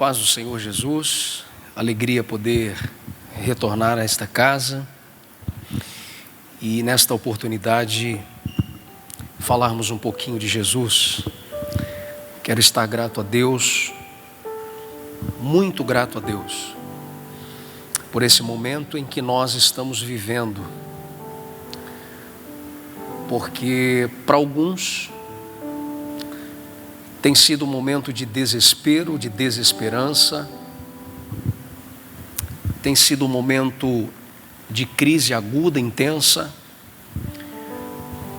paz do Senhor Jesus, alegria poder retornar a esta casa e nesta oportunidade falarmos um pouquinho de Jesus. Quero estar grato a Deus, muito grato a Deus, por esse momento em que nós estamos vivendo, porque para alguns tem sido um momento de desespero, de desesperança, tem sido um momento de crise aguda, intensa,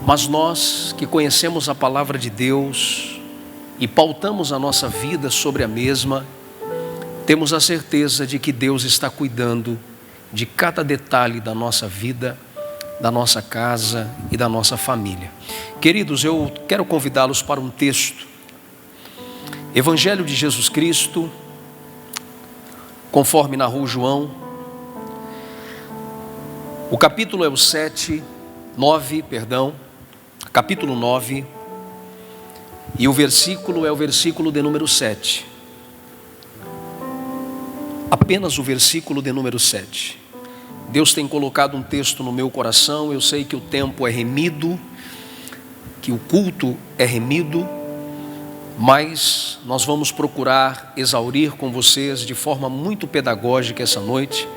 mas nós que conhecemos a palavra de Deus e pautamos a nossa vida sobre a mesma, temos a certeza de que Deus está cuidando de cada detalhe da nossa vida, da nossa casa e da nossa família. Queridos, eu quero convidá-los para um texto, Evangelho de Jesus Cristo, conforme narrou João, o capítulo é o capítulo 9, e o versículo é o versículo de número 7. Apenas o versículo de número 7. Deus tem colocado um texto no meu coração. Eu sei que o tempo é remido, que o culto é remido, mas nós vamos procurar exaurir com vocês de forma muito pedagógica essa noite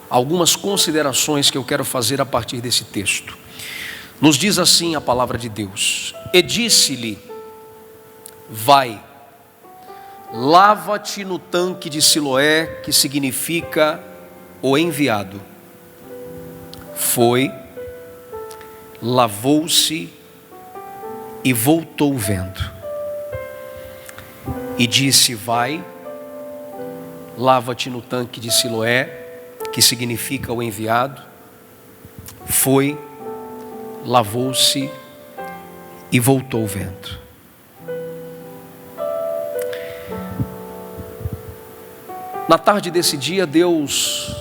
algumas considerações que eu quero fazer a partir desse texto. Nos diz assim a palavra de Deus: e disse-lhe, vai, lava-te no tanque de Siloé, que significa o enviado. Foi, lavou-se e voltou vendo. E disse, vai, lava-te no tanque de Siloé, que significa o enviado. Foi, lavou-se e voltou vendo. Na tarde desse dia, Deus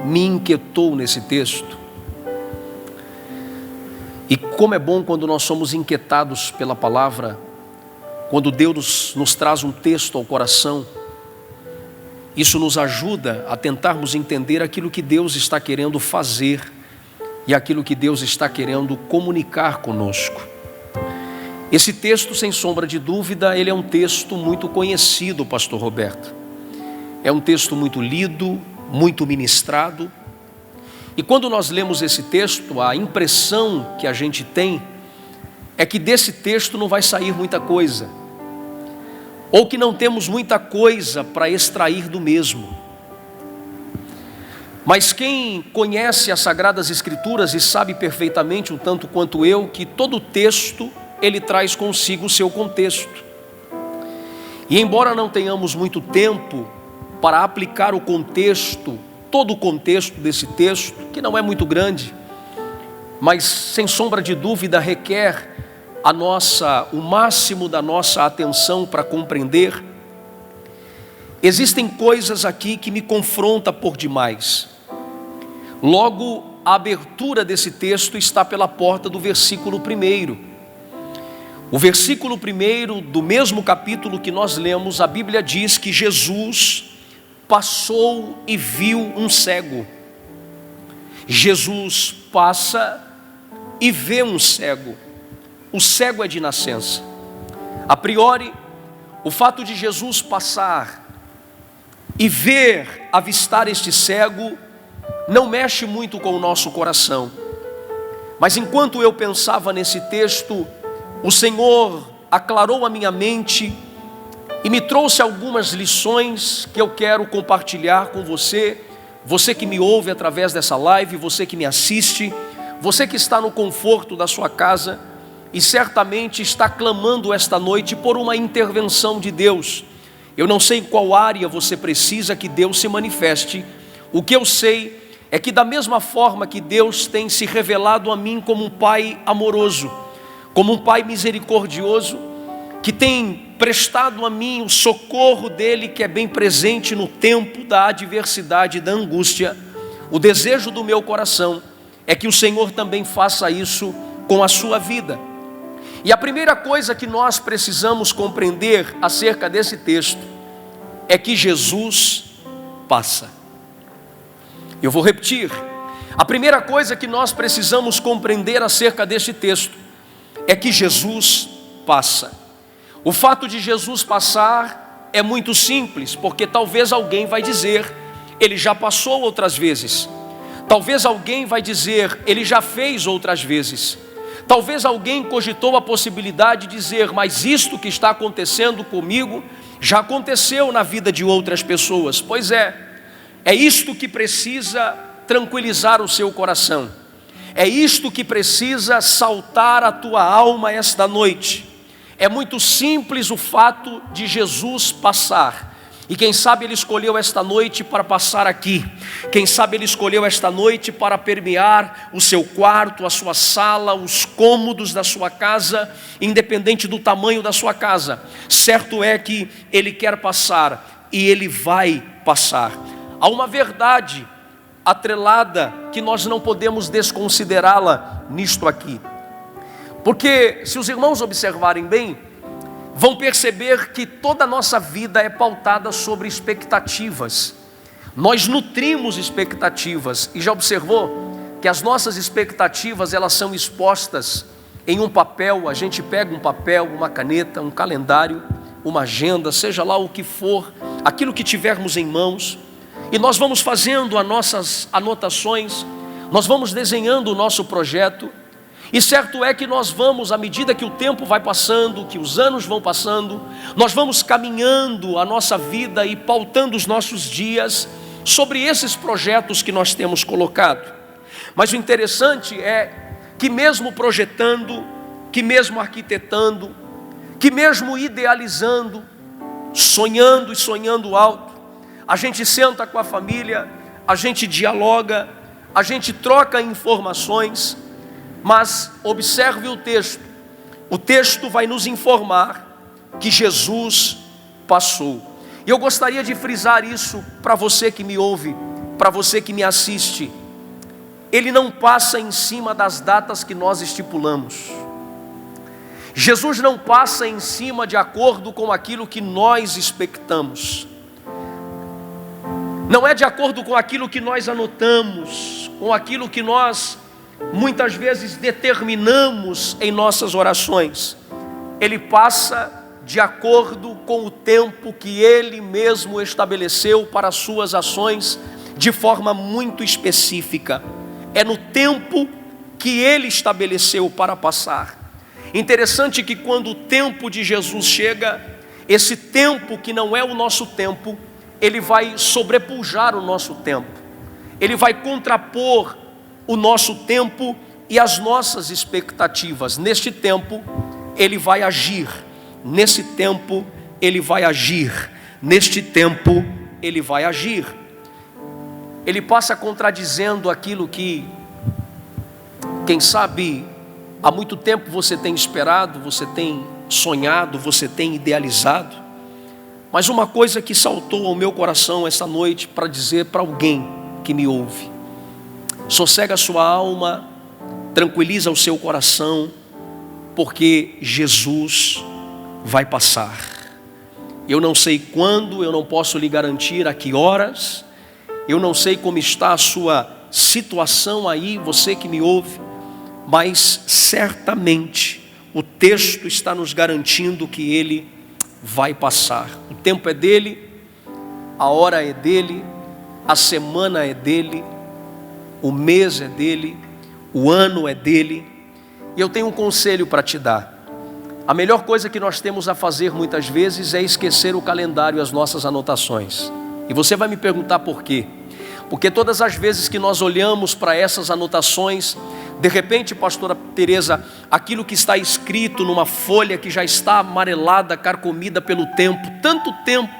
me inquietou nesse texto. E como é bom quando nós somos inquietados pela palavra, quando Deus nos traz um texto ao coração, isso nos ajuda a tentarmos entender aquilo que Deus está querendo fazer e aquilo que Deus está querendo comunicar conosco. Esse texto, sem sombra de dúvida, ele é um texto muito conhecido, pastor Roberto. É um texto muito lido, muito ministrado. E quando nós lemos esse texto, a impressão que a gente tem é que desse texto não vai sair muita coisa, ou que não temos muita coisa para extrair do mesmo. Mas quem conhece as Sagradas Escrituras e sabe perfeitamente, um tanto quanto eu, que todo texto ele traz consigo o seu contexto. E embora não tenhamos muito tempo para aplicar o contexto, todo o contexto desse texto, que não é muito grande, mas sem sombra de dúvida requer o máximo da nossa atenção para compreender, existem coisas aqui que me confrontam por demais. Logo, a abertura desse texto está pela porta do versículo 1. O versículo 1 do mesmo capítulo que nós lemos, a Bíblia diz que Jesus passou e viu um cego. Jesus passa e vê um cego. O cego é de nascença. A priori, o fato de Jesus passar e ver, avistar este cego, não mexe muito com o nosso coração. Mas enquanto eu pensava nesse texto, o Senhor aclarou a minha mente e me trouxe algumas lições que eu quero compartilhar com você. Você que me ouve através dessa live, você que me assiste, você que está no conforto da sua casa e certamente está clamando esta noite por uma intervenção de Deus. Eu não sei em qual área você precisa que Deus se manifeste. O que eu sei é que da mesma forma que Deus tem se revelado a mim como um Pai amoroso, como um Pai misericordioso, que tem prestado a mim o socorro dele, que é bem presente no tempo da adversidade e da angústia, o desejo do meu coração é que o Senhor também faça isso com a sua vida. E a primeira coisa que nós precisamos compreender acerca desse texto é que Jesus passa. Eu vou repetir. A primeira coisa que nós precisamos compreender acerca deste texto é que Jesus passa. O fato de Jesus passar é muito simples, porque talvez alguém vai dizer, ele já passou outras vezes. Talvez alguém vai dizer, ele já fez outras vezes. Talvez alguém cogitou a possibilidade de dizer, mas isto que está acontecendo comigo já aconteceu na vida de outras pessoas. Pois é isto que precisa tranquilizar o seu coração. É isto que precisa saltar a tua alma esta noite. É muito simples o fato de Jesus passar. E quem sabe Ele escolheu esta noite para passar aqui. Quem sabe Ele escolheu esta noite para permear o seu quarto, a sua sala, os cômodos da sua casa, independente do tamanho da sua casa. Certo é que Ele quer passar e Ele vai passar. Há uma verdade atrelada que nós não podemos desconsiderá-la nisto aqui. Porque se os irmãos observarem bem, vão perceber que toda a nossa vida é pautada sobre expectativas. Nós nutrimos expectativas. E já observou que as nossas expectativas, elas são expostas em um papel. A gente pega um papel, uma caneta, um calendário, uma agenda, seja lá o que for, aquilo que tivermos em mãos, e nós vamos fazendo as nossas anotações, nós vamos desenhando o nosso projeto. E certo é que nós vamos, à medida que o tempo vai passando, que os anos vão passando, nós vamos caminhando a nossa vida e pautando os nossos dias sobre esses projetos que nós temos colocado. Mas o interessante é que mesmo projetando, que mesmo arquitetando, que mesmo idealizando, sonhando e sonhando alto, a gente senta com a família, a gente dialoga, a gente troca informações. Mas observe o texto vai nos informar que Jesus passou. E eu gostaria de frisar isso para você que me ouve, para você que me assiste. Ele não passa em cima das datas que nós estipulamos. Jesus não passa em cima de acordo com aquilo que nós expectamos. Não é de acordo com aquilo que nós anotamos, com aquilo que nós muitas vezes determinamos em nossas orações. Ele passa de acordo com o tempo que Ele mesmo estabeleceu para as suas ações de forma muito específica. É no tempo que Ele estabeleceu para passar. Interessante que quando o tempo de Jesus chega, esse tempo que não é o nosso tempo, Ele vai sobrepujar o nosso tempo. Ele vai contrapor o nosso tempo e as nossas expectativas. Neste tempo, Ele vai agir. Nesse tempo, Ele vai agir. Neste tempo, Ele vai agir. Ele passa contradizendo aquilo que, quem sabe, há muito tempo você tem esperado, você tem sonhado, você tem idealizado. Mas uma coisa que saltou ao meu coração essa noite para dizer para alguém que me ouve: sossega a sua alma, tranquiliza o seu coração, porque Jesus vai passar. Eu não sei quando, eu não posso lhe garantir a que horas, eu não sei como está a sua situação aí, você que me ouve, mas certamente o texto está nos garantindo que Ele vai passar. O tempo é dele, a hora é dele, a semana é dele, o mês é dele, o ano é dele. E eu tenho um conselho para te dar. A melhor coisa que nós temos a fazer muitas vezes é esquecer o calendário e as nossas anotações. E você vai me perguntar por quê? Porque todas as vezes que nós olhamos para essas anotações, de repente, pastora Teresa, aquilo que está escrito numa folha que já está amarelada, carcomida pelo tempo, tanto tempo,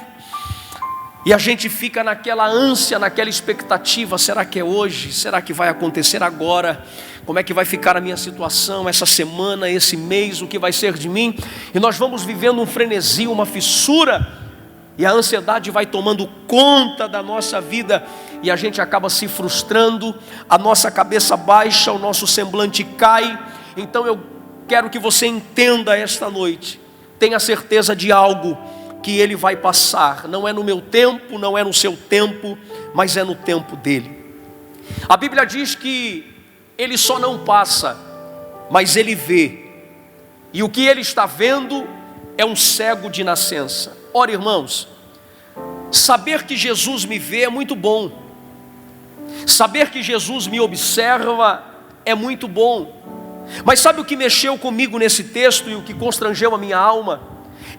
e a gente fica naquela ânsia, naquela expectativa: será que é hoje? Será que vai acontecer agora? Como é que vai ficar a minha situação essa semana, esse mês, o que vai ser de mim? E nós vamos vivendo um frenesi, uma fissura, e a ansiedade vai tomando conta da nossa vida, e a gente acaba se frustrando, a nossa cabeça baixa, o nosso semblante cai. Então eu quero que você entenda esta noite, tenha certeza de algo: que ele vai passar. Não é no meu tempo, não é no seu tempo, mas é no tempo dele. A Bíblia diz que ele só não passa, mas ele vê. E o que ele está vendo é um cego de nascença. Ora, irmãos, saber que Jesus me vê é muito bom. Saber que Jesus me observa é muito bom. Mas sabe o que mexeu comigo nesse texto e o que constrangeu a minha alma?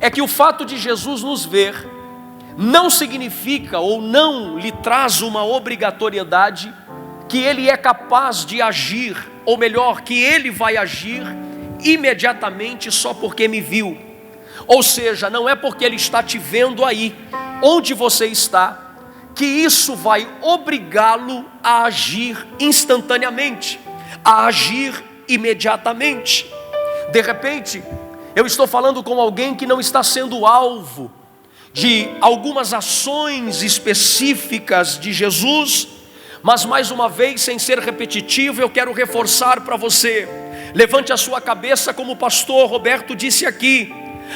É que o fato de Jesus nos ver não significa ou não lhe traz uma obrigatoriedade que ele é capaz de agir, ou melhor, que ele vai agir imediatamente só porque me viu. Ou seja, não é porque ele está te vendo aí, onde você está, que isso vai obrigá-lo a agir instantaneamente, a agir imediatamente. De repente, eu estou falando com alguém que não está sendo alvo de algumas ações específicas de Jesus, mas mais uma vez, sem ser repetitivo, eu quero reforçar para você: levante a sua cabeça, como o pastor Roberto disse aqui,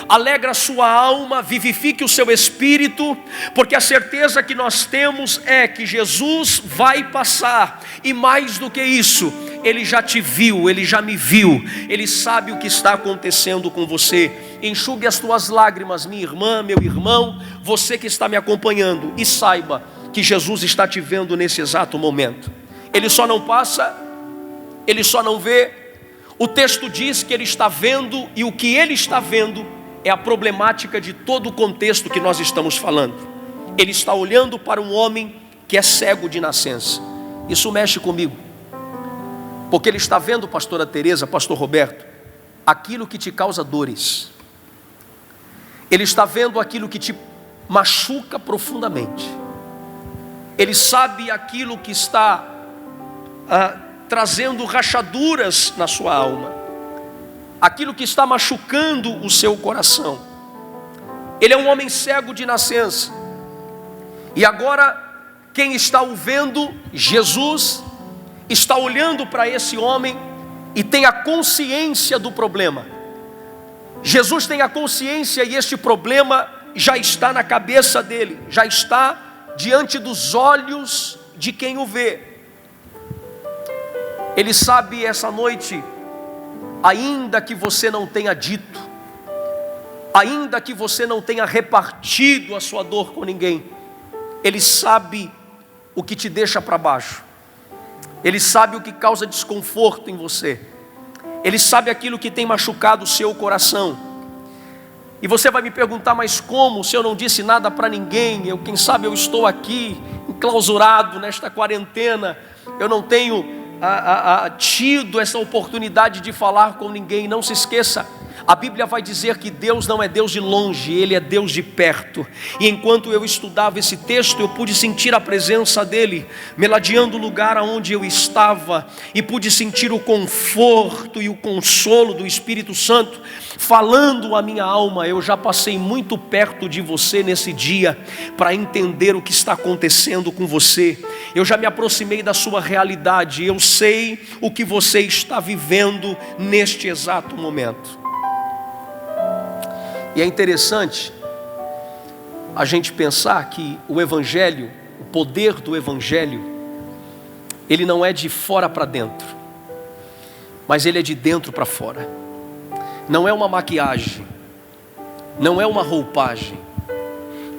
alegra a sua alma, vivifique o seu espírito, porque a certeza que nós temos é que Jesus vai passar, e mais do que isso, ele já te viu, ele já me viu, ele sabe o que está acontecendo com você. Enxugue as tuas lágrimas, minha irmã, meu irmão, você que está me acompanhando, e saiba que Jesus está te vendo nesse exato momento. Ele só não passa, ele só não vê. O texto diz que ele está vendo, e o que ele está vendo é a problemática de todo o contexto que nós estamos falando. Ele está olhando para um homem que é cego de nascença. Isso mexe comigo, porque ele está vendo, pastora Teresa, pastor Roberto, aquilo que te causa dores. Ele está vendo aquilo que te machuca profundamente. Ele sabe aquilo que está trazendo rachaduras na sua alma, aquilo que está machucando o seu coração. Ele é um homem cego de nascença, e agora quem está o vendo, Jesus, está olhando para esse homem e tem a consciência do problema. Jesus tem a consciência, e este problema já está na cabeça dele, já está diante dos olhos de quem o vê. Ele sabe essa noite, ainda que você não tenha dito, ainda que você não tenha repartido a sua dor com ninguém, ele sabe o que te deixa para baixo, ele sabe o que causa desconforto em você, ele sabe aquilo que tem machucado o seu coração. E você vai me perguntar: mas como, se eu não disse nada para ninguém? Quem sabe eu estou aqui enclausurado nesta quarentena, eu não tenho tido essa oportunidade de falar com ninguém. Não se esqueça, a Bíblia vai dizer que Deus não é Deus de longe, Ele é Deus de perto. E enquanto eu estudava esse texto, eu pude sentir a presença dEle, meladeando o lugar onde eu estava, e pude sentir o conforto e o consolo do Espírito Santo, falando a minha alma. Eu já passei muito perto de você nesse dia, para entender o que está acontecendo com você. Eu já me aproximei da sua realidade, eu sei o que você está vivendo neste exato momento. E é interessante a gente pensar que o Evangelho, o poder do Evangelho, ele não é de fora para dentro, mas ele é de dentro para fora. Não é uma maquiagem, não é uma roupagem,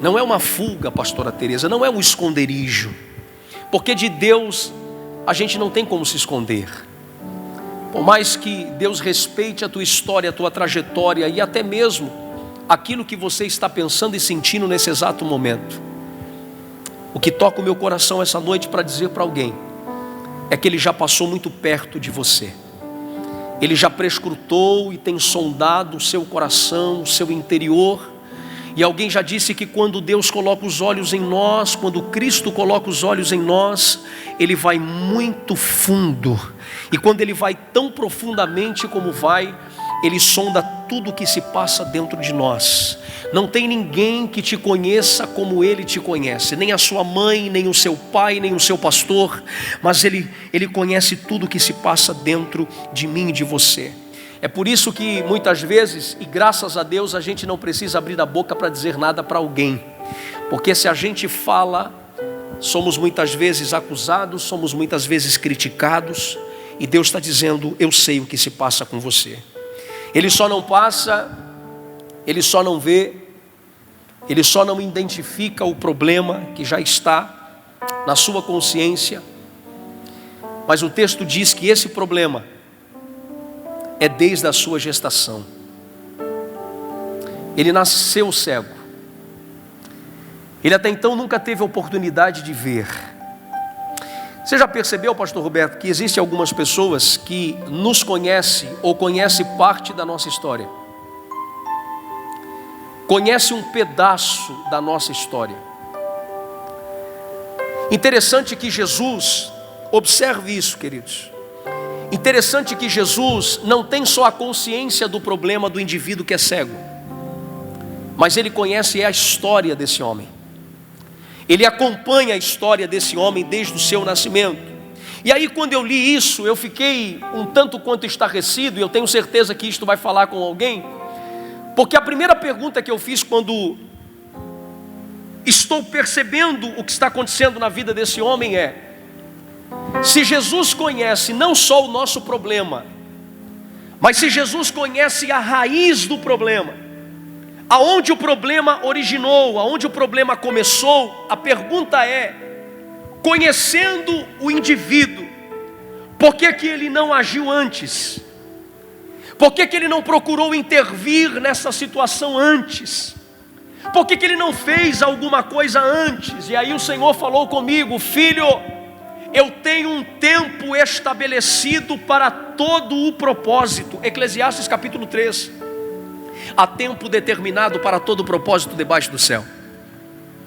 não é uma fuga, pastora Teresa, não é um esconderijo, porque de Deus a gente não tem como se esconder. Por mais que Deus respeite a tua história, a tua trajetória e até mesmo aquilo que você está pensando e sentindo nesse exato momento, o que toca o meu coração essa noite para dizer para alguém é que Ele já passou muito perto de você. Ele já prescrutou e tem sondado o seu coração, o seu interior. E alguém já disse que quando Deus coloca os olhos em nós, quando Cristo coloca os olhos em nós, Ele vai muito fundo. E quando Ele vai tão profundamente como vai, Ele sonda tudo que se passa dentro de nós. Não tem ninguém que te conheça como Ele te conhece, nem a sua mãe, nem o seu pai, nem o seu pastor, mas Ele conhece tudo que se passa dentro de mim e de você. É por isso que muitas vezes, e graças a Deus, a gente não precisa abrir a boca para dizer nada para alguém, porque se a gente fala, somos muitas vezes acusados, somos muitas vezes criticados, e Deus está dizendo: eu sei o que se passa com você. Ele só não passa, Ele só não vê, Ele só não identifica o problema que já está na sua consciência, mas o texto diz que esse problema é desde a sua gestação. Ele nasceu cego, ele até então nunca teve a oportunidade de ver. Você já percebeu, pastor Roberto, que existem algumas pessoas que nos conhecem ou conhecem parte da nossa história, conhecem um pedaço da nossa história. Interessante que Jesus, observe isso, queridos, interessante que Jesus não tem só a consciência do problema do indivíduo que é cego, mas Ele conhece a história desse homem. Ele acompanha a história desse homem desde o seu nascimento. E aí, quando eu li isso, eu fiquei um tanto quanto estarrecido, e eu tenho certeza que isto vai falar com alguém, porque a primeira pergunta que eu fiz quando estou percebendo o que está acontecendo na vida desse homem é: se Jesus conhece não só o nosso problema, mas se Jesus conhece a raiz do problema, aonde o problema originou, aonde o problema começou, a pergunta é: conhecendo o indivíduo, por que que ele não agiu antes? Por que que ele não procurou intervir nessa situação antes? Por que que ele não fez alguma coisa antes? E aí o Senhor falou comigo: filho, eu tenho um tempo estabelecido para todo o propósito. Eclesiastes capítulo 3. Há tempo determinado para todo o propósito debaixo do céu.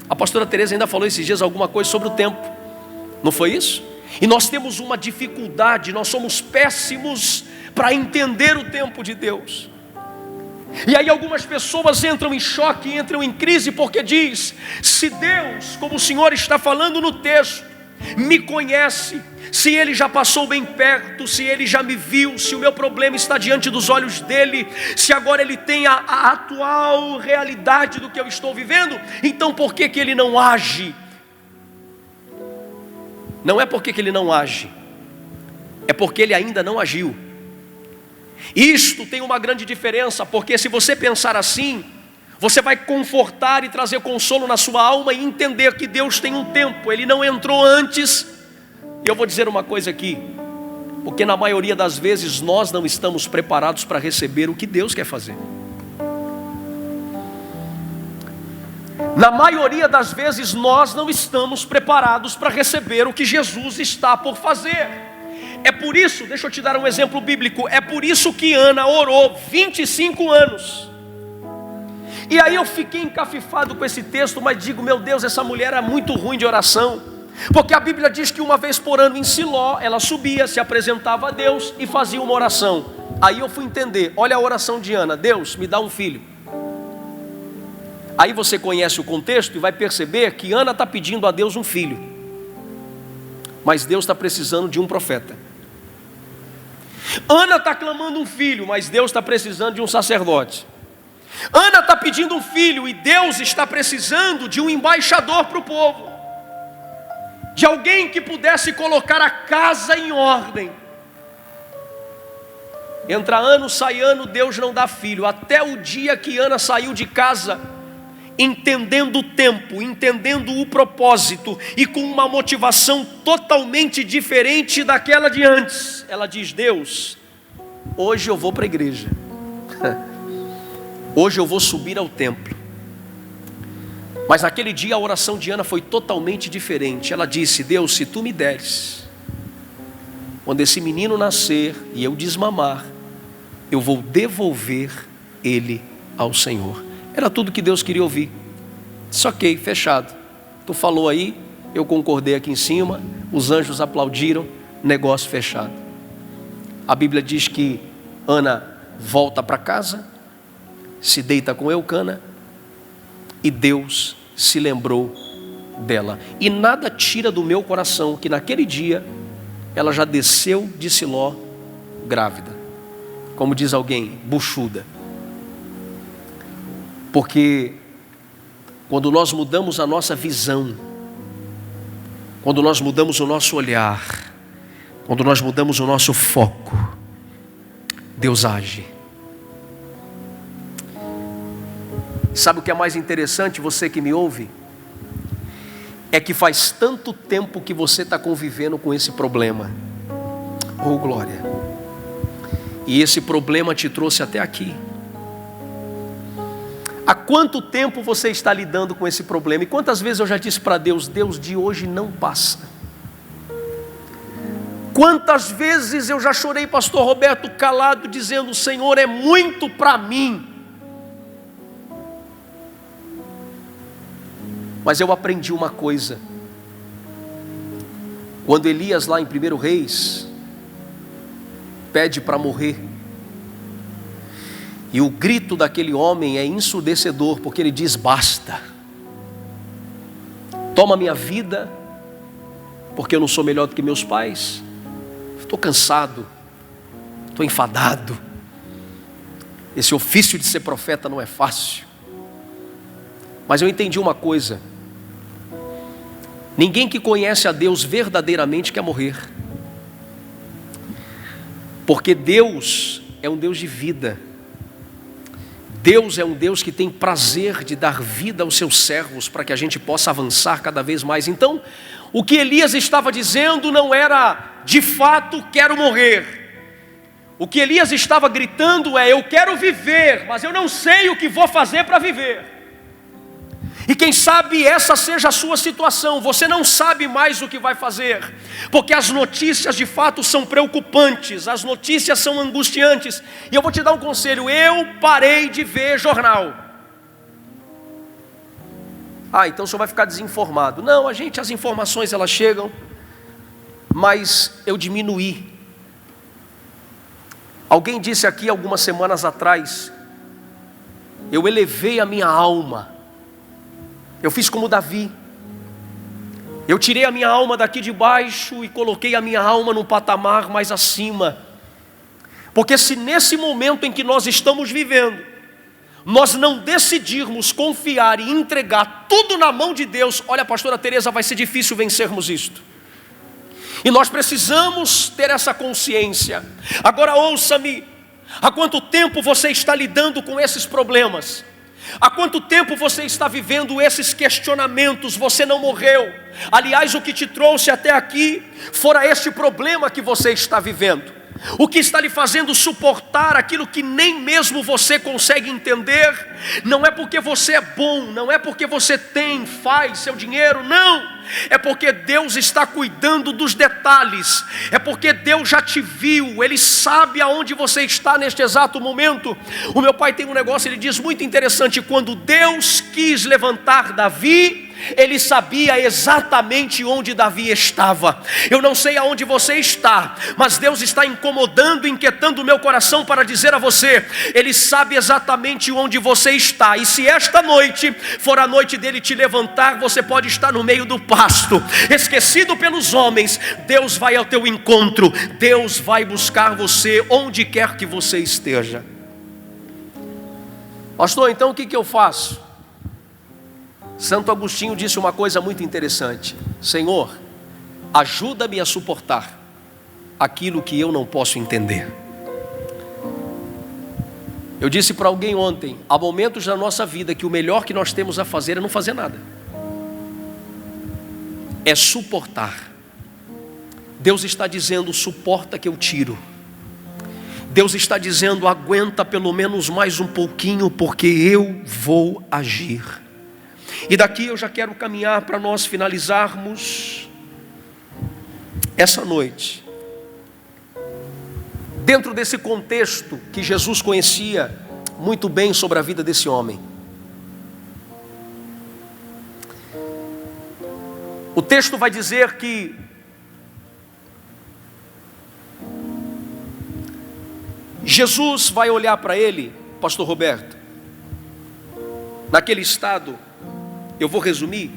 A pastora Teresa ainda falou esses dias alguma coisa sobre o tempo, não foi isso? E nós temos uma dificuldade, nós somos péssimos para entender o tempo de Deus. E aí algumas pessoas entram em choque, entram em crise, porque diz: se Deus, como o Senhor está falando no texto, me conhece, se Ele já passou bem perto, se Ele já me viu, se o meu problema está diante dos olhos dEle, se agora Ele tem a atual realidade do que eu estou vivendo, então por que que Ele não age? Não é porque que Ele não age, é porque Ele ainda não agiu. Isto tem uma grande diferença, porque se você pensar assim, você vai confortar e trazer consolo na sua alma e entender que Deus tem um tempo, Ele não entrou antes. E eu vou dizer uma coisa aqui, porque na maioria das vezes nós não estamos preparados para receber o que Deus quer fazer. Na maioria das vezes nós não estamos preparados para receber o que Jesus está por fazer. É por isso, deixa eu te dar um exemplo bíblico, é por isso que Ana orou 25 anos. E aí eu fiquei encafifado com esse texto, mas digo: meu Deus, essa mulher é muito ruim de oração. Porque a Bíblia diz que uma vez por ano em Siló, ela subia, se apresentava a Deus e fazia uma oração. Aí eu fui entender, olha a oração de Ana: Deus, me dá um filho. Aí você conhece o contexto e vai perceber que Ana está pedindo a Deus um filho, mas Deus está precisando de um profeta. Ana está clamando um filho, mas Deus está precisando de um sacerdote. Ana está pedindo um filho e Deus está precisando de um embaixador para o povo, de alguém que pudesse colocar a casa em ordem. Entra ano, sai ano, Deus não dá filho, até o dia que Ana saiu de casa, entendendo o tempo, entendendo o propósito e com uma motivação totalmente diferente daquela de antes. Ela diz: Deus, hoje eu vou para a igreja, hoje eu vou subir ao templo. Mas naquele dia a oração de Ana foi totalmente diferente. Ela disse: Deus, se tu me deres, quando esse menino nascer e eu desmamar, eu vou devolver ele ao Senhor. Era tudo que Deus queria ouvir. Disse: ok, fechado. Tu falou aí, eu concordei aqui em cima, os anjos aplaudiram, negócio fechado. A Bíblia diz que Ana volta para casa, se deita com Eucana, e Deus se lembrou dela. E nada tira do meu coração que naquele dia ela já desceu de Siló grávida. como diz alguém, buchuda. Porque quando nós mudamos a nossa visão, quando nós mudamos o nosso olhar, quando nós mudamos o nosso foco, Deus age. Sabe o que é mais interessante, você que me ouve? É que faz tanto tempo que você está convivendo com esse problema. Oh, glória! E esse problema te trouxe até aqui. Há quanto tempo você está lidando com esse problema? E quantas vezes eu já disse para Deus, Deus, de hoje não passa. Quantas vezes eu já chorei, pastor Roberto, calado, dizendo, Senhor, é muito para mim. Mas eu aprendi uma coisa. Quando Elias lá em 1 Reis pede para morrer, e o grito daquele homem é ensurdecedor, porque ele diz, basta. Toma minha vida, porque eu não sou melhor do que meus pais. Estou cansado, estou enfadado. Esse ofício de ser profeta não é fácil. Mas eu entendi uma coisa. Ninguém que conhece a Deus verdadeiramente quer morrer. Porque Deus é um Deus de vida. Deus é um Deus que tem prazer de dar vida aos seus servos, para que a gente possa avançar cada vez mais. Então, o que Elias estava dizendo não era, de fato, quero morrer. O que Elias estava gritando é, eu quero viver, mas eu não sei o que vou fazer para viver. E quem sabe essa seja a sua situação, você não sabe mais o que vai fazer, porque as notícias de fato são preocupantes, as notícias são angustiantes. E eu vou te dar um conselho, eu parei de ver jornal. Então o senhor vai ficar desinformado. Não, as informações elas chegam, mas eu diminuí. Alguém disse aqui algumas semanas atrás, eu elevei a minha alma. Eu fiz como Davi. Eu tirei a minha alma daqui de baixo e coloquei a minha alma num patamar mais acima. Porque se nesse momento em que nós estamos vivendo, nós não decidirmos confiar e entregar tudo na mão de Deus, olha, pastora Teresa, vai ser difícil vencermos isto. E nós precisamos ter essa consciência. Agora ouça-me, há quanto tempo você está lidando com esses problemas? Há quanto tempo você está vivendo esses questionamentos? Você não morreu. Aliás, o que te trouxe até aqui fora este problema que você está vivendo. O que está lhe fazendo suportar aquilo que nem mesmo você consegue entender. Não é porque você é bom, não é porque você faz seu dinheiro, não. É porque Deus está cuidando dos detalhes. É porque Deus já te viu. Ele sabe aonde você está neste exato momento. O meu pai tem um negócio, ele diz muito interessante. Quando Deus quis levantar Davi, ele sabia exatamente onde Davi estava. Eu não sei aonde você está, mas Deus está incomodando, inquietando o meu coração para dizer a você, Ele sabe exatamente onde você está. E se esta noite for a noite dele te levantar, você pode estar no meio do pasto, esquecido pelos homens. Deus vai ao teu encontro. Deus vai buscar você onde quer que você esteja. Pastor, então o que eu faço? Santo Agostinho disse uma coisa muito interessante: Senhor, ajuda-me a suportar aquilo que eu não posso entender. Eu disse para alguém ontem, há momentos na nossa vida que o melhor que nós temos a fazer é não fazer nada. É suportar. Deus está dizendo, suporta que eu tiro. Deus está dizendo, aguenta pelo menos mais um pouquinho, porque eu vou agir. E daqui eu já quero caminhar para nós finalizarmos essa noite. Dentro desse contexto que Jesus conhecia muito bem sobre a vida desse homem. O texto vai dizer que Jesus vai olhar para ele, pastor Roberto, naquele estado. Eu vou resumir.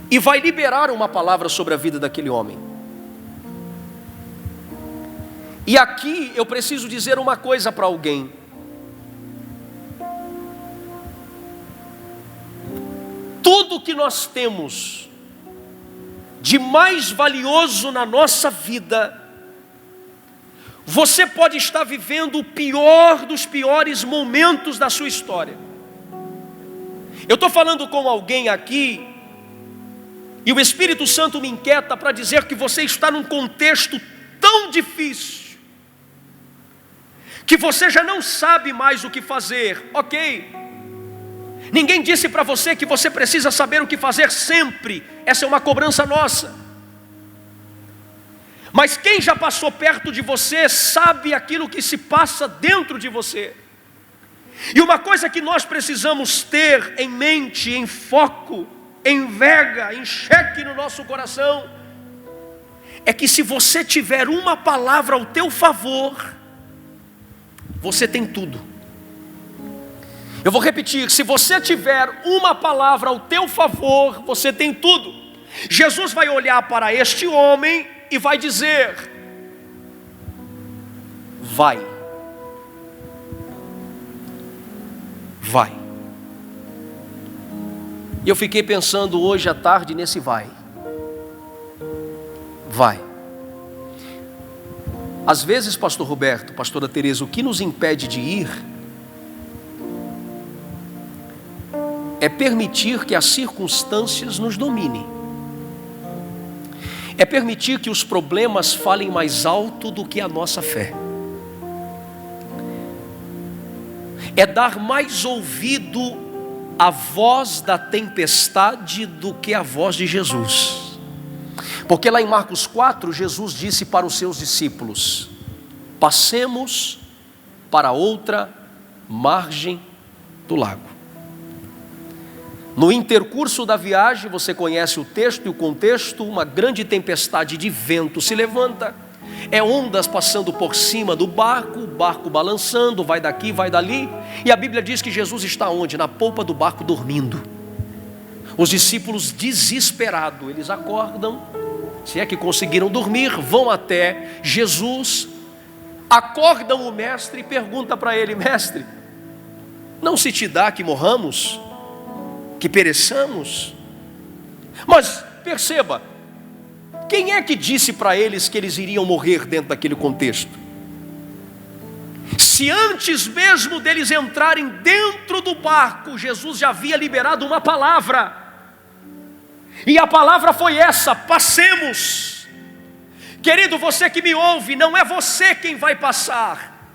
E vai liberar uma palavra sobre a vida daquele homem. E aqui eu preciso dizer uma coisa para alguém. Tudo que nós temos de mais valioso na nossa vida, você pode estar vivendo o pior dos piores momentos da sua história. Eu estou falando com alguém aqui, e o Espírito Santo me inquieta para dizer que você está num contexto tão difícil, que você já não sabe mais o que fazer. Ok, ninguém disse para você que você precisa saber o que fazer sempre. Essa é uma cobrança nossa. Mas quem já passou perto de você sabe aquilo que se passa dentro de você. E uma coisa que nós precisamos ter em mente, em foco, em vega, em xeque no nosso coração, é que se você tiver uma palavra ao teu favor, você tem tudo. Eu vou repetir: se você tiver uma palavra ao teu favor, você tem tudo. Jesus vai olhar para este homem e vai dizer: vai. Vai. E eu fiquei pensando hoje à tarde nesse vai. Vai. Às vezes, pastor Roberto, pastora Tereza, o que nos impede de ir é permitir que as circunstâncias nos dominem. É permitir que os problemas falem mais alto do que a nossa fé. É dar mais ouvido à voz da tempestade do que à voz de Jesus. Porque lá em Marcos 4, Jesus disse para os seus discípulos: passemos para outra margem do lago. No intercurso da viagem, você conhece o texto e o contexto, uma grande tempestade de vento se levanta, é ondas passando por cima do barco, o barco balançando, vai daqui, vai dali, e a Bíblia diz que Jesus está onde? Na polpa do barco dormindo. Os discípulos desesperados, eles acordam, se é que conseguiram dormir, vão até Jesus, acordam o mestre e perguntam para ele: mestre, não se te dá que morramos, que pereçamos? Mas perceba, quem é que disse para eles que eles iriam morrer dentro daquele contexto? Se antes mesmo deles entrarem dentro do barco, Jesus já havia liberado uma palavra, e a palavra foi essa: passemos. Querido, você que me ouve, não é você quem vai passar,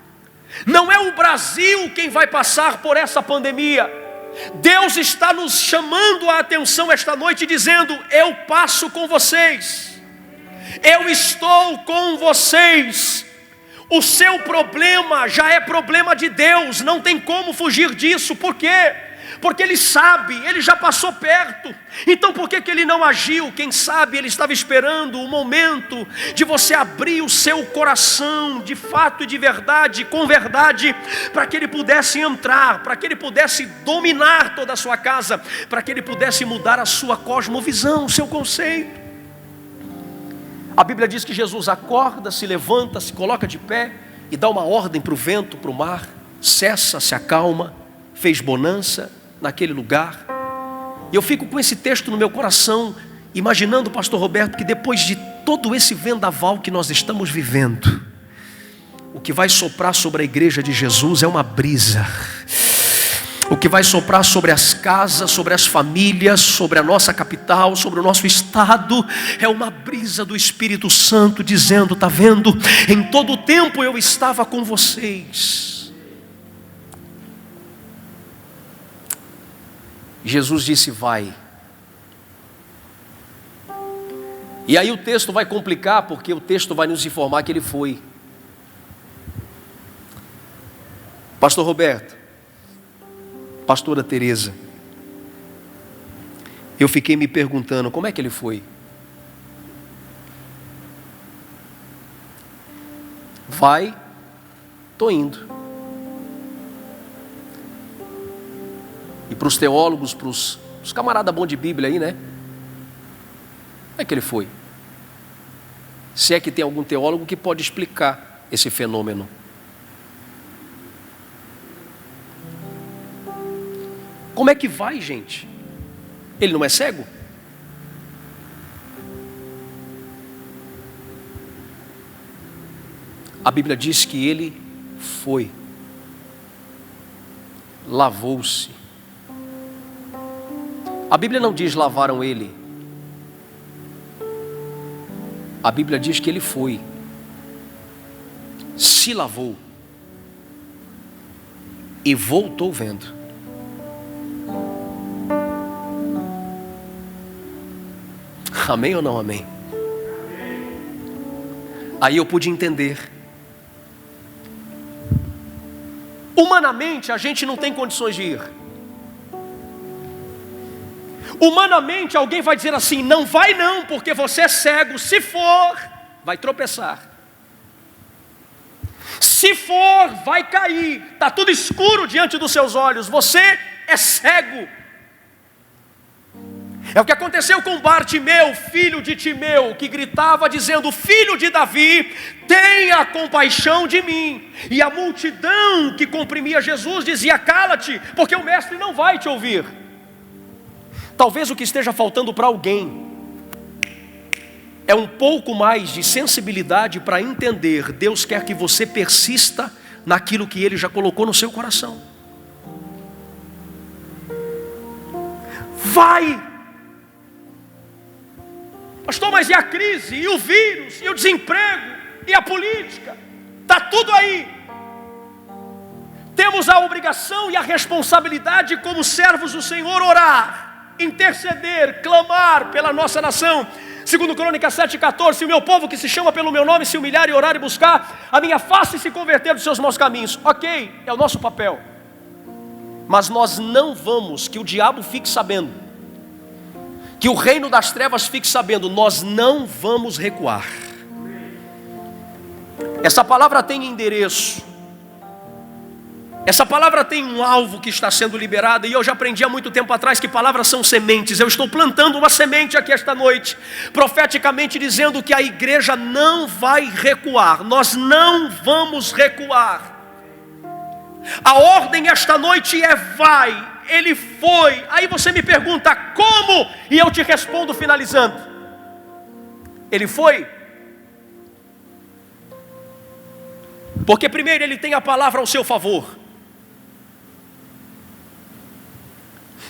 não é o Brasil quem vai passar por essa pandemia. Deus está nos chamando a atenção esta noite, dizendo: eu passo com vocês, eu estou com vocês. O seu problema já é problema de Deus, não tem como fugir disso. Por quê? Porque Ele sabe, Ele já passou perto. Então por que Ele não agiu? Quem sabe Ele estava esperando o momento de você abrir o seu coração de fato e de verdade, com verdade, para que Ele pudesse entrar, para que Ele pudesse dominar toda a sua casa, para que Ele pudesse mudar a sua cosmovisão, o seu conceito. A Bíblia diz que Jesus acorda, se levanta, se coloca de pé e dá uma ordem para o vento, para o mar: cessa, se acalma, fez bonança naquele lugar. E eu fico com esse texto no meu coração, imaginando, pastor Roberto, que depois de todo esse vendaval que nós estamos vivendo, o que vai soprar sobre a igreja de Jesus é uma brisa. O que vai soprar sobre as casas, sobre as famílias, sobre a nossa capital, sobre o nosso estado, é uma brisa do Espírito Santo dizendo: está vendo? Em todo o tempo eu estava com vocês. Jesus disse: vai. E aí o texto vai complicar, porque o texto vai nos informar que ele foi. Pastor Roberto, pastora Tereza, eu fiquei me perguntando: como é que ele foi? Vai, estou indo. E para os teólogos, para os camaradas bons de Bíblia aí, né? Como é que ele foi? Se é que tem algum teólogo que pode explicar esse fenômeno. Como é que vai, gente? Ele não é cego? A Bíblia diz que ele foi, lavou-se. A Bíblia não diz lavaram ele. A Bíblia diz que ele foi, se lavou e voltou vendo. Amém ou não amém? Aí eu pude entender. Humanamente a gente não tem condições de ir. Humanamente alguém vai dizer assim: não vai não, porque você é cego. Se for, vai tropeçar. Se for, vai cair. Está tudo escuro diante dos seus olhos. Você é cego. É o que aconteceu com Bartimeu, filho de Timeu, que gritava dizendo: filho de Davi, tenha compaixão de mim. E a multidão que comprimia Jesus dizia: cala-te, porque o mestre não vai te ouvir. Talvez o que esteja faltando para alguém é um pouco mais de sensibilidade para entender: Deus quer que você persista naquilo que Ele já colocou no seu coração. Vai! Pastor, mas e a crise, e o vírus, e o desemprego, e a política? Está tudo aí. Temos a obrigação e a responsabilidade como servos do Senhor orar, interceder, clamar pela nossa nação. Segundo Crônicas 7,14, se o meu povo que se chama pelo meu nome se humilhar e orar e buscar a minha face e se converter dos seus maus caminhos. Ok, é o nosso papel. Mas nós não vamos que o diabo fique sabendo, que o reino das trevas fique sabendo, nós não vamos recuar. Essa palavra tem endereço. Essa palavra tem um alvo que está sendo liberado. E eu já aprendi há muito tempo atrás que palavras são sementes. Eu estou plantando uma semente aqui esta noite, profeticamente dizendo que a igreja não vai recuar. Nós não vamos recuar. A ordem esta noite é: vai. Ele foi. Aí você me pergunta: como? E eu te respondo finalizando: ele foi porque primeiro ele tem a palavra ao seu favor.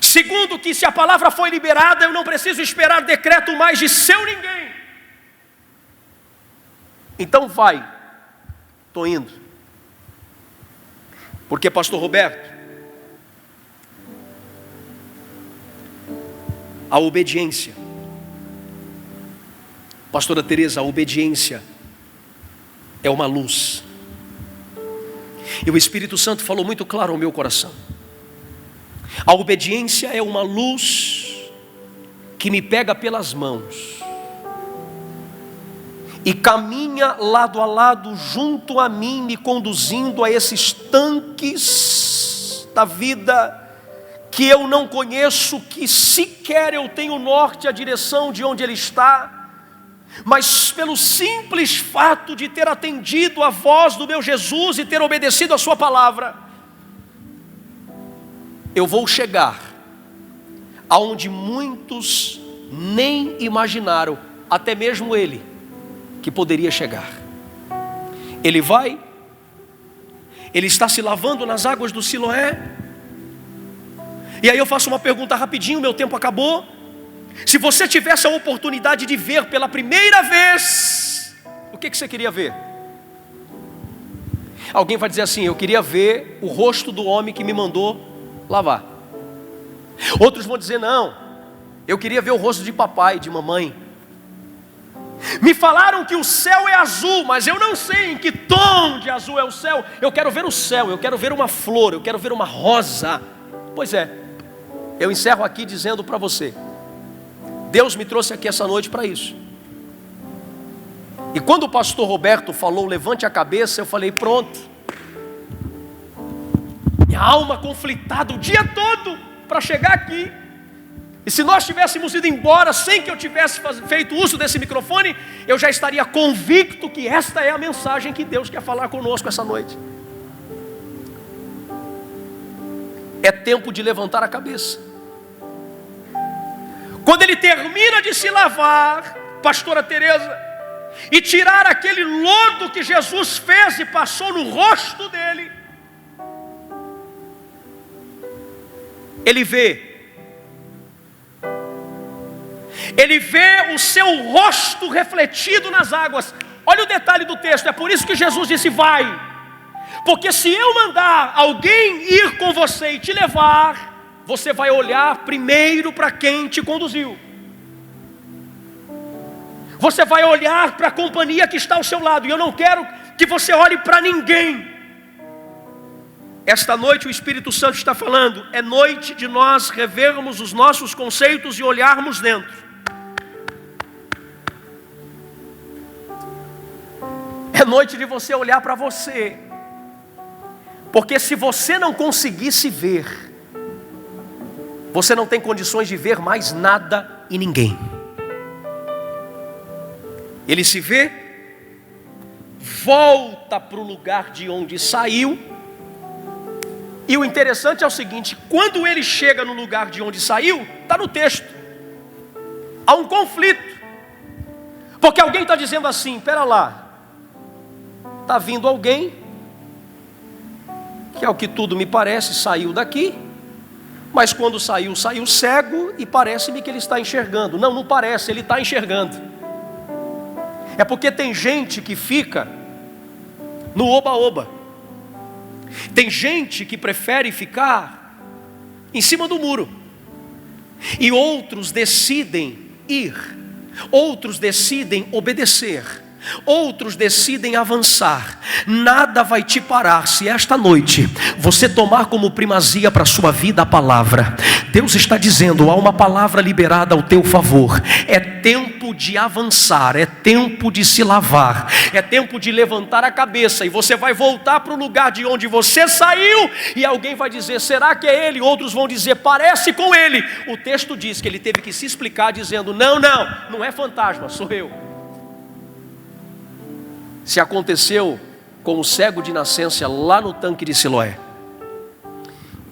Segundo, que se a palavra foi liberada, eu não preciso esperar decreto mais de seu ninguém. Então vai. Estou indo. Porque, pastor Roberto, a obediência, pastora Teresa, a obediência é uma luz. E o Espírito Santo falou muito claro ao meu coração. A obediência é uma luz que me pega pelas mãos e caminha lado a lado junto a mim, me conduzindo a esses tanques da vida que eu não conheço, que sequer eu tenho norte, a direção de onde ele está, mas pelo simples fato de ter atendido a voz do meu Jesus e ter obedecido a sua palavra, eu vou chegar aonde muitos nem imaginaram, até mesmo ele, que poderia chegar. Ele vai, ele está se lavando nas águas do Siloé. E aí eu faço uma pergunta rapidinho, meu tempo acabou. Se você tivesse a oportunidade de ver pela primeira vez, o que você queria ver? Alguém vai dizer assim: eu queria ver o rosto do homem que me mandou lavar. Outros vão dizer: não, eu queria ver o rosto de papai, de mamãe. Me falaram que o céu é azul, mas eu não sei em que tom de azul é o céu. Eu quero ver o céu, eu quero ver uma flor, eu quero ver uma rosa. Pois é, eu encerro aqui dizendo para você: Deus me trouxe aqui essa noite para isso. E quando o pastor Roberto falou levante a cabeça, eu falei: pronto. Minha alma conflitada o dia todo para chegar aqui. E se nós tivéssemos ido embora sem que eu tivesse feito uso desse microfone, eu já estaria convicto que esta é a mensagem que Deus quer falar conosco essa noite. É tempo de levantar a cabeça. Quando ele termina de se lavar, pastora Teresa, e tirar aquele lodo que Jesus fez e passou no rosto dele, ele vê o seu rosto refletido nas águas. Olha o detalhe do texto, é por isso que Jesus disse: vai, porque se eu mandar alguém ir com você e te levar, você vai olhar primeiro para quem te conduziu. Você vai olhar para a companhia que está ao seu lado. E eu não quero que você olhe para ninguém. Esta noite o Espírito Santo está falando. É noite de nós revermos os nossos conceitos e olharmos dentro. É noite de você olhar para você. Porque se você não conseguir se ver, você não tem condições de ver mais nada e ninguém. Ele se vê, volta para o lugar de onde saiu. E o interessante é o seguinte: quando ele chega no lugar de onde saiu, está no texto, há um conflito. Porque alguém está dizendo assim: espera lá, está vindo alguém, que ao que tudo me parece, saiu daqui. Mas quando saiu, saiu cego e parece-me que ele está enxergando. Não, não parece, ele está enxergando. É porque tem gente que fica no oba-oba. Tem gente que prefere ficar em cima do muro. E outros decidem ir. Outros decidem obedecer. Outros decidem avançar. Nada vai te parar se esta noite você tomar como primazia para a sua vida a palavra. Deus está dizendo: há uma palavra liberada ao teu favor. É tempo de avançar, é tempo de se lavar, é tempo de levantar a cabeça. E você vai voltar para o lugar de onde você saiu. E alguém vai dizer: será que é ele? Outros vão dizer: parece com ele. O texto diz que ele teve que se explicar dizendo: não é fantasma, sou eu. Se aconteceu com o cego de nascença lá no tanque de Siloé,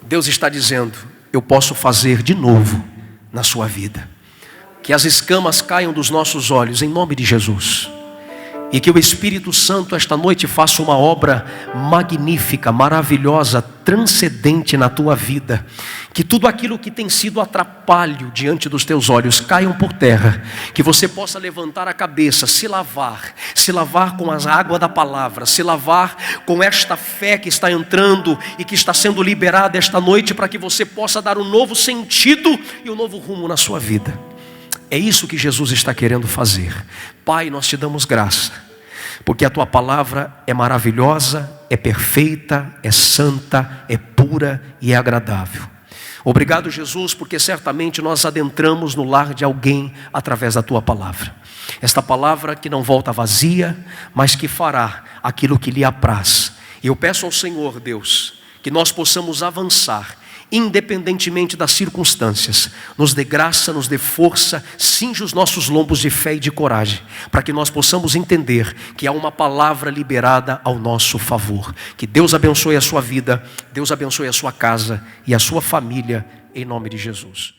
Deus está dizendo: eu posso fazer de novo na sua vida. Que as escamas caiam dos nossos olhos em nome de Jesus. E que o Espírito Santo esta noite faça uma obra magnífica, maravilhosa, transcendente na tua vida. Que tudo aquilo que tem sido atrapalho diante dos teus olhos caiam por terra. Que você possa levantar a cabeça, se lavar com a água da palavra, se lavar com esta fé que está entrando e que está sendo liberada esta noite, para que você possa dar um novo sentido e um novo rumo na sua vida. É isso que Jesus está querendo fazer. Pai, nós te damos graça, porque a tua palavra é maravilhosa, é perfeita, é santa, é pura e é agradável. Obrigado, Jesus, porque certamente nós adentramos no lar de alguém através da tua palavra. Esta palavra que não volta vazia, mas que fará aquilo que lhe apraz. E eu peço ao Senhor, Deus, que nós possamos avançar independentemente das circunstâncias. Nos dê graça, nos dê força, cinge os nossos lombos de fé e de coragem, para que nós possamos entender que há uma palavra liberada ao nosso favor. Que Deus abençoe a sua vida, Deus abençoe a sua casa e a sua família, em nome de Jesus.